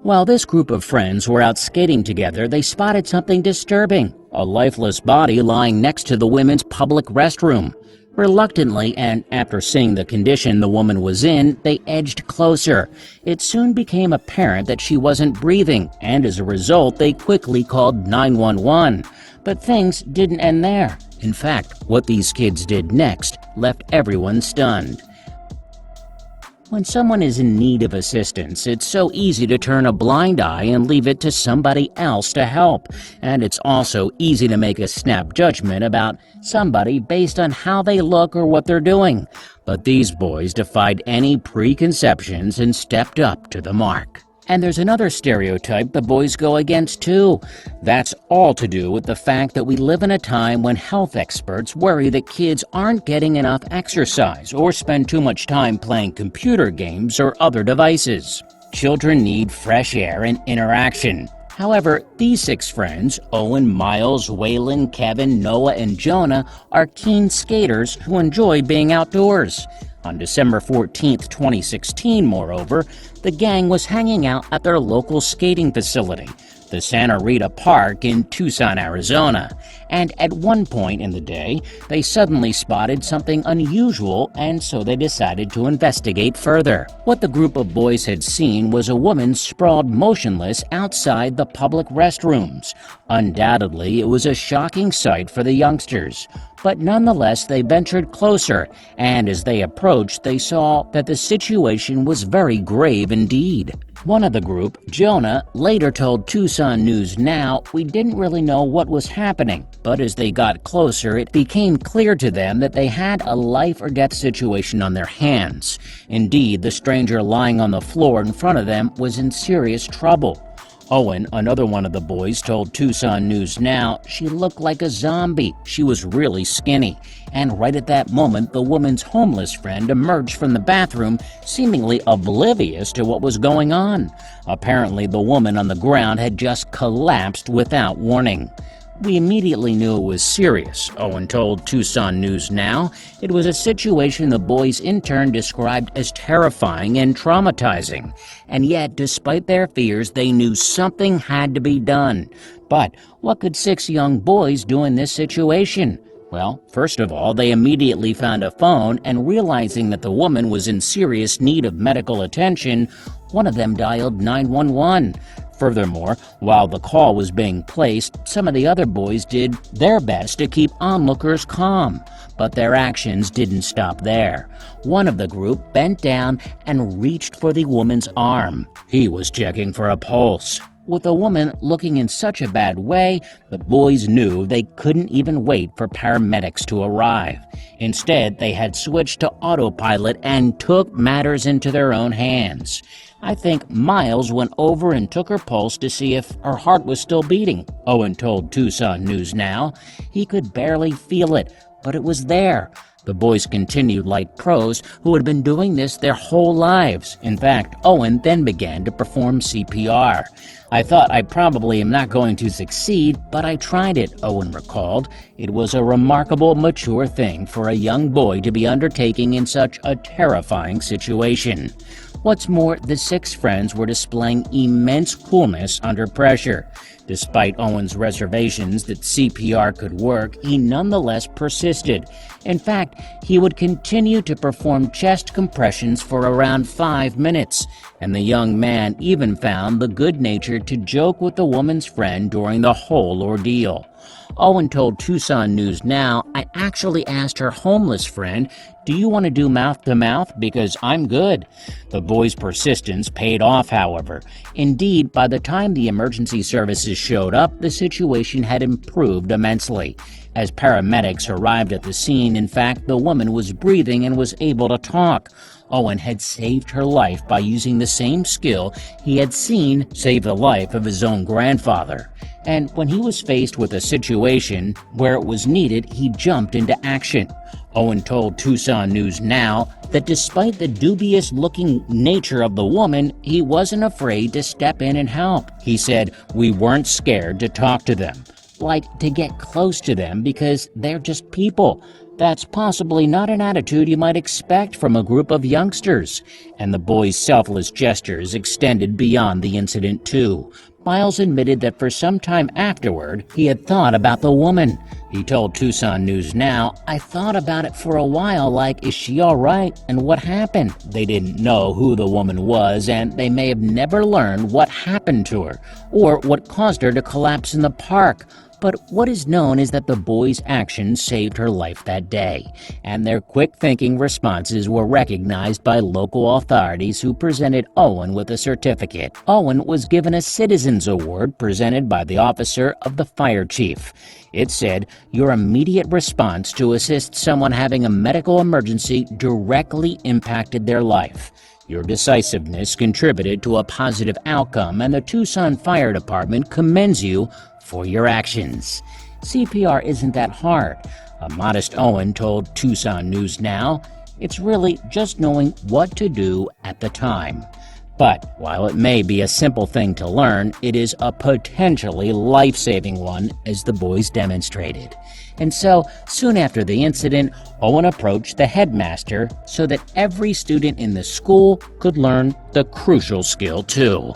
While this group of friends were out skating together, they spotted something disturbing: a lifeless body lying next to the women's public restroom. Reluctantly, and after seeing the condition the woman was in, they edged closer. It soon became apparent that she wasn't breathing, and as a result, they quickly called 911. But things didn't end there. In fact, what these kids did next left everyone stunned. When someone is in need of assistance, it's so easy to turn a blind eye and leave it to somebody else to help. And it's also easy to make a snap judgment about somebody based on how they look or what they're doing. But these boys defied any preconceptions and stepped up to the mark. And there's another stereotype the boys go against too. That's all to do with the fact that we live in a time when health experts worry that kids aren't getting enough exercise or spend too much time playing computer games or other devices. Children need fresh air and interaction. However, these 6 friends, Owen, Miles, Waylon, Kevin, Noah, and Jonah, are keen skaters who enjoy being outdoors. On December 14, 2016, moreover, the gang was hanging out at their local skating facility, the Santa Rita Park in Tucson, Arizona. And at one point in the day, they suddenly spotted something unusual, and so they decided to investigate further. What the group of boys had seen was a woman sprawled motionless outside the public restrooms. Undoubtedly, it was a shocking sight for the youngsters. But nonetheless, they ventured closer, and as they approached, they saw that the situation was very grave indeed. One of the group, Jonah, later told Tucson News Now, "We didn't really know what was happening, but as they got closer, it became clear to them that they had a life or death situation on their hands. Indeed, the stranger lying on the floor in front of them was in serious trouble." Owen, another one of the boys, told Tucson News Now she looked like a zombie. She was really skinny. And right at that moment, the woman's homeless friend emerged from the bathroom, seemingly oblivious to what was going on. Apparently, the woman on the ground had just collapsed without warning. "We immediately knew it was serious," Owen told Tucson News Now. "It was a situation the boys' intern described as terrifying and traumatizing. And yet, despite their fears, they knew something had to be done. But what could 6 young boys do in this situation? Well, first of all, they immediately found a phone, and realizing that the woman was in serious need of medical attention, one of them dialed 911. Furthermore, while the call was being placed, some of the other boys did their best to keep onlookers calm. But their actions didn't stop there. One of the group bent down and reached for the woman's arm. He was checking for a pulse. With the woman looking in such a bad way, the boys knew they couldn't even wait for paramedics to arrive. Instead, they had switched to autopilot and took matters into their own hands. "I think Miles went over and took her pulse to see if her heart was still beating," Owen told Tucson News Now. "He could barely feel it, but it was there." The boys continued like pros who had been doing this their whole lives. In fact, Owen then began to perform CPR. "I thought I probably am not going to succeed, but I tried it," Owen recalled. "It was a remarkable, mature thing for a young boy to be undertaking in such a terrifying situation." What's more, the 6 friends were displaying immense coolness under pressure. Despite Owen's reservations that CPR could work, he nonetheless persisted. In fact, he would continue to perform chest compressions for around 5 minutes, and the young man even found the good nature to joke with the woman's friend during the whole ordeal. Owen told Tucson News Now, "I actually asked her homeless friend, 'Do you want to do mouth-to-mouth? Because I'm good.'" The boy's persistence paid off, however. Indeed, by the time the emergency services showed up, the situation had improved immensely. As paramedics arrived at the scene, in fact, the woman was breathing and was able to talk. Owen had saved her life by using the same skill he had seen save the life of his own grandfather. And when he was faced with a situation where it was needed, he jumped into action. Owen told Tucson News Now that despite the dubious-looking nature of the woman, he wasn't afraid to step in and help. He said, "We weren't scared to talk to them, like to get close to them because they're just people. That's possibly not an attitude you might expect from a group of youngsters, and the boy's selfless gestures extended beyond the incident too. Miles admitted that for some time afterward, he had thought about the woman. He told Tucson News Now, "I thought about it for a while, like, is she all right, and what happened?" They didn't know who the woman was, and they may have never learned what happened to her, or what caused her to collapse in the park. But what is known is that the boy's actions saved her life that day, and their quick-thinking responses were recognized by local authorities who presented Owen with a certificate. Owen was given a Citizens Award presented by the officer of the fire chief. It said, "Your immediate response to assist someone having a medical emergency directly impacted their life. Your decisiveness contributed to a positive outcome, and the Tucson Fire Department commends you for your actions." CPR isn't that hard. A modest Owen told Tucson News Now, "It's really just knowing what to do at the time." But while it may be a simple thing to learn, it is a potentially life-saving one, as the boys demonstrated. And so, soon after the incident, Owen approached the headmaster so that every student in the school could learn the crucial skill too.